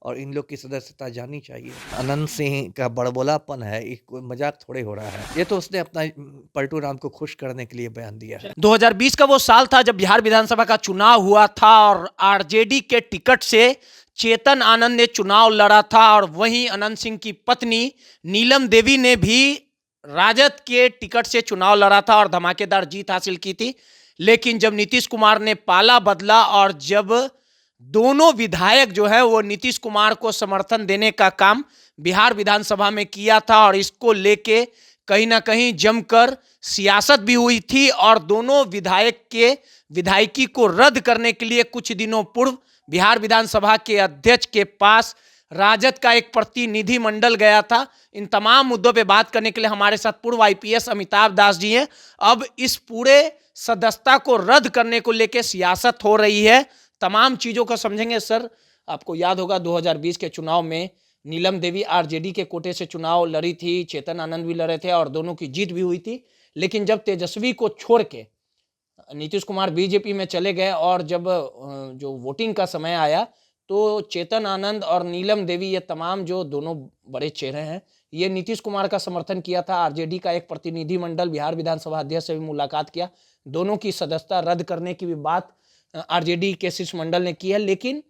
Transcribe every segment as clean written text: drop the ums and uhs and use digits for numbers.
और इन लोग की सदस्यता जानी चाहिए। अनंत सिंह का बड़बोलापन है, ये कोई मजाक थोड़े हो रहा है। ये तो उसने अपना पलटू राम को खुश करने के लिए बयान दिया है। 2020 का वो साल था जब बिहार विधानसभा का चुनाव हुआ था और आरजेडी के टिकट से चेतन आनंद ने चुनाव लड़ा था और वहीं अनंत सिंह की पत्नी नीलम देवी ने भी राजद के टिकट से चुनाव लड़ा था और धमाकेदार जीत हासिल की थी। लेकिन जब नीतीश कुमार ने पाला बदला और जब दोनों विधायक जो है वो नीतीश कुमार को समर्थन देने का काम बिहार विधानसभा में किया था और इसको लेके कहीं ना कहीं जमकर सियासत भी हुई थी और दोनों विधायक के विधायकी को रद्द करने के लिए कुछ दिनों पूर्व बिहार विधानसभा के अध्यक्ष के पास राजद का एक प्रतिनिधि मंडल गया था। इन तमाम मुद्दों पे बात करने के लिए हमारे साथ पूर्व आईपीएस अमिताभ दास जी हैं। अब इस पूरे सदस्यता को रद्द करने को लेकर सियासत हो रही है, तमाम चीजों को समझेंगे। सर, आपको याद होगा 2020 के चुनाव में नीलम देवी आरजेडी के कोटे से चुनाव लड़ी थी, चेतन आनंद भी लड़े थे और दोनों की जीत भी हुई थी। लेकिन जब तेजस्वी को छोड़ के नीतीश कुमार बीजेपी में चले गए और जब जो वोटिंग का समय आया तो चेतन आनंद और नीलम देवी, ये तमाम जो दोनों बड़े चेहरे हैं, ये नीतीश कुमार का समर्थन किया था। आरजेडी का एक प्रतिनिधि मंडल बिहार विधानसभा अध्यक्ष से भी मुलाकात किया, दोनों की सदस्यता रद्द करने की भी बात आरजेडी के शीर्ष मंडल ने की है, लेकिन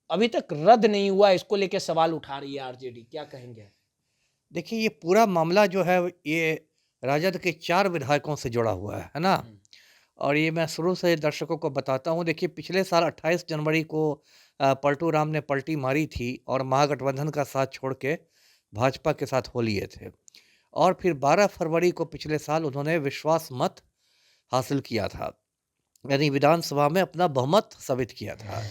अभी तक रद्द नहीं हुआ। इसको लेकर सवाल उठा रही है आरजेडी, क्या कहेंगे? देखिए, ये पूरा मामला जो है ये राजद के 4 विधायकों से जुड़ा हुआ है ना? और ये मैं शुरू से दर्शकों को बताता हूँ। देखिए, पिछले साल 28 जनवरी को पलटू राम ने पलटी मारी थी और महागठबंधन का साथ छोड़ के भाजपा के साथ हो लिए थे। और फिर 12 फरवरी को पिछले साल उन्होंने विश्वास मत हासिल किया था, यानी विधानसभा में अपना बहुमत साबित किया था।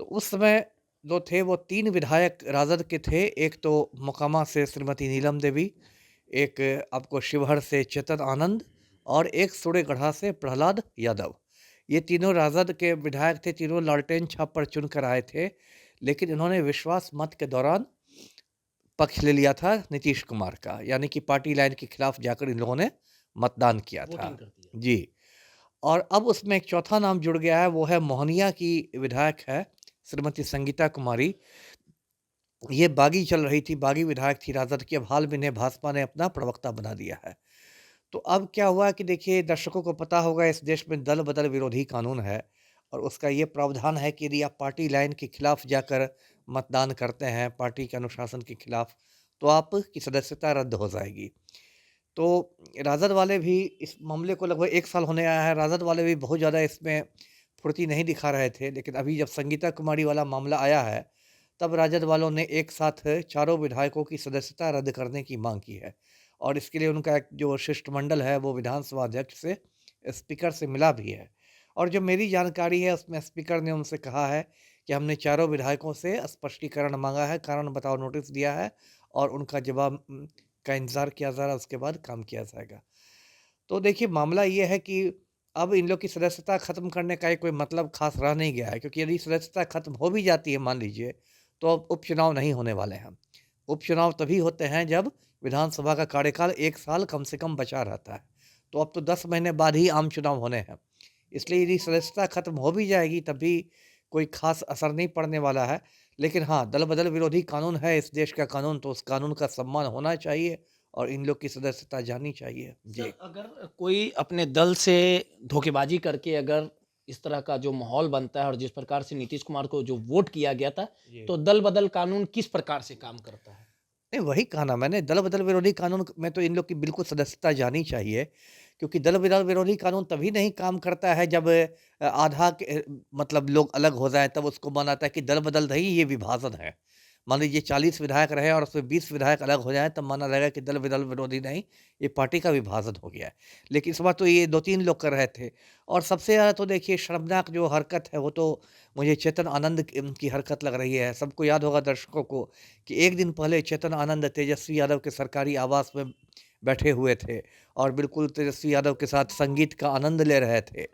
तो उस समय जो थे वो 3 विधायक राजद के थे। एक तो मोकामा से श्रीमती नीलम देवी, एक आपको शिवहर से चेतन आनंद और एक सूर्यगढ़ा से प्रहलाद यादव। ये तीनों राजद के विधायक थे, तीनों लालटेन छाप पर चुन कर आए थे। लेकिन इन्होंने विश्वास मत के दौरान पक्ष ले लिया था नीतीश कुमार का, यानी कि पार्टी लाइन के खिलाफ जाकर इन लोगों ने मतदान किया था। जी। और अब उसमें एक चौथा नाम जुड़ गया है, वो है मोहनिया की विधायक है श्रीमती संगीता कुमारी। ये बागी चल रही थी, बागी विधायक थी राजद की। अब हाल में इन्हें भाजपा ने अपना प्रवक्ता बना दिया है। तो अब क्या हुआ कि देखिए, दर्शकों को पता होगा इस देश में दल बदल विरोधी कानून है और उसका ये प्रावधान है कि यदि आप पार्टी लाइन के खिलाफ जाकर मतदान करते हैं, पार्टी के अनुशासन के खिलाफ, तो आपकी सदस्यता रद्द हो जाएगी। तो राजद वाले भी इस मामले को लगभग 1 साल होने आया है, राजद वाले भी बहुत ज़्यादा इसमें फुर्ती नहीं दिखा रहे थे। लेकिन अभी जब संगीता कुमारी वाला मामला आया है, तब राजद वालों ने एक साथ चारों विधायकों की सदस्यता रद्द करने की मांग की है। और इसके लिए उनका एक जो शिष्टमंडल है वो विधानसभा अध्यक्ष से, स्पीकर से मिला भी है। और जो मेरी जानकारी है उसमें स्पीकर ने उनसे कहा है कि हमने चारों विधायकों से स्पष्टीकरण मांगा है, कारण बताओ नोटिस दिया है और उनका जवाब का इंतज़ार किया जा रहा है, उसके बाद काम किया जाएगा। तो देखिए, मामला ये है कि अब इन लोग की सदस्यता ख़त्म करने का कोई मतलब ख़ास रह नहीं गया है, क्योंकि यदि सदस्यता ख़त्म हो भी जाती है मान लीजिए, तो अब उपचुनाव नहीं होने वाले हैं। उपचुनाव तभी होते हैं जब विधानसभा का कार्यकाल 1 साल कम से कम बचा रहता है। तो अब तो 10 महीने बाद ही आम चुनाव होने हैं। इसलिए यदि सदस्यता ख़त्म हो भी जाएगी तब भी कोई ख़ास असर नहीं पड़ने वाला है। लेकिन हाँ, दल बदल विरोधी कानून है इस देश का कानून, तो उस कानून का सम्मान होना चाहिए और इन लोग की सदस्यता जानी चाहिए। जी। सर, अगर कोई अपने दल से धोखेबाजी करके अगर इस तरह का जो माहौल बनता है और जिस प्रकार से नीतीश कुमार को जो वोट किया गया था, तो दल बदल कानून किस प्रकार से काम करता है? नहीं, वही कहा ना मैंने, दल बदल विरोधी कानून में तो इन लोग की बिल्कुल सदस्यता जानी चाहिए। क्योंकि दल बदल विरोधी कानून तभी नहीं काम करता है जब आधा के मतलब लोग अलग हो जाएँ, तब उसको माना जाता है कि दल बदल नहीं, ये विभाजन है। मान लीजिए 40 विधायक रहे और उसमें 20 विधायक अलग हो जाएँ, तब माना जाएगा कि दल बदल विरोधी नहीं, ये पार्टी का विभाजन हो गया है। लेकिन इस बार तो ये 2-3 लोग कर रहे थे। और सबसे ज़्यादा तो देखिए शर्मनाक जो हरकत है वो तो मुझे चेतन आनंद की हरकत लग रही है। सबको याद होगा दर्शकों को कि 1 दिन पहले चेतन आनंद तेजस्वी यादव के सरकारी आवास में बैठे हुए थे और बिल्कुल तेजस्वी यादव के साथ संगीत का आनंद ले रहे थे।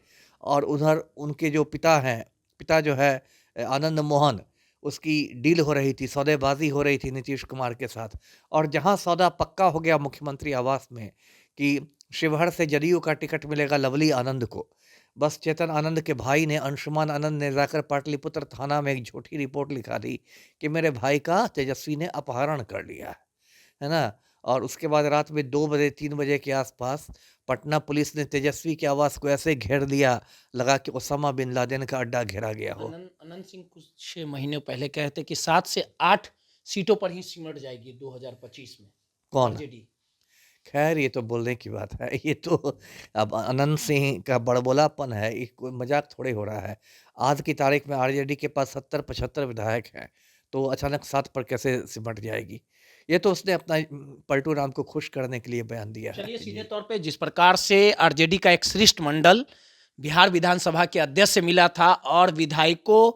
और उधर उनके जो पिता हैं, पिता जो है आनंद मोहन, उसकी डील हो रही थी, सौदेबाजी हो रही थी नीतीश कुमार के साथ। और जहां सौदा पक्का हो गया मुख्यमंत्री आवास में कि शिवहर से जदयू का टिकट मिलेगा लवली आनंद को, बस चेतन आनंद के भाई ने, अंशुमान आनंद ने जाकर पाटलिपुत्र थाना में एक झूठी रिपोर्ट लिखा दी कि मेरे भाई का तेजस्वी ने अपहरण कर लिया है ना? और उसके बाद रात में 2 बजे 3 बजे के आसपास पटना पुलिस ने तेजस्वी के आवास को ऐसे घेर दिया, लगा कि ओसामा बिन लादेन का अड्डा घेरा गया हो। अनंत सिंह कुछ महीने पहले कहते कि 7 से 8 सीटों पर ही सिमट जाएगी 2025 में कौन? आरजेडी। खैर ये तो बोलने की बात है। ये तो अब अनंत सिंह का बड़बोलापन है, ये कोई मज़ाक थोड़े हो रहा है। आज की तारीख में आरजेडी के पास 70-75 विधायक हैं, तो अचानक 7 पर कैसे सिमट जाएगी? ये तो उसने अपना पलटू राम को खुश करने के लिए बयान दिया है। चलिए सीधे जी। तौर पे जिस प्रकार से आरजेडी का एक शिष्टमंडल बिहार विधानसभा के अध्यक्ष से मिला था और विधायकों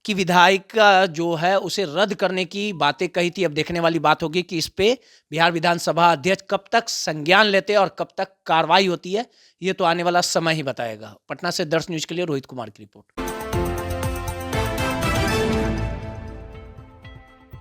की विधायिका जो है उसे रद्द करने की बातें कही थी, अब देखने वाली बात होगी कि इस पे बिहार विधानसभा अध्यक्ष कब तक संज्ञान लेते हैं और कब तक कार्रवाई होती है, ये तो आने वाला समय ही बताएगा। पटना से दर्श न्यूज के लिए रोहित कुमार की रिपोर्ट।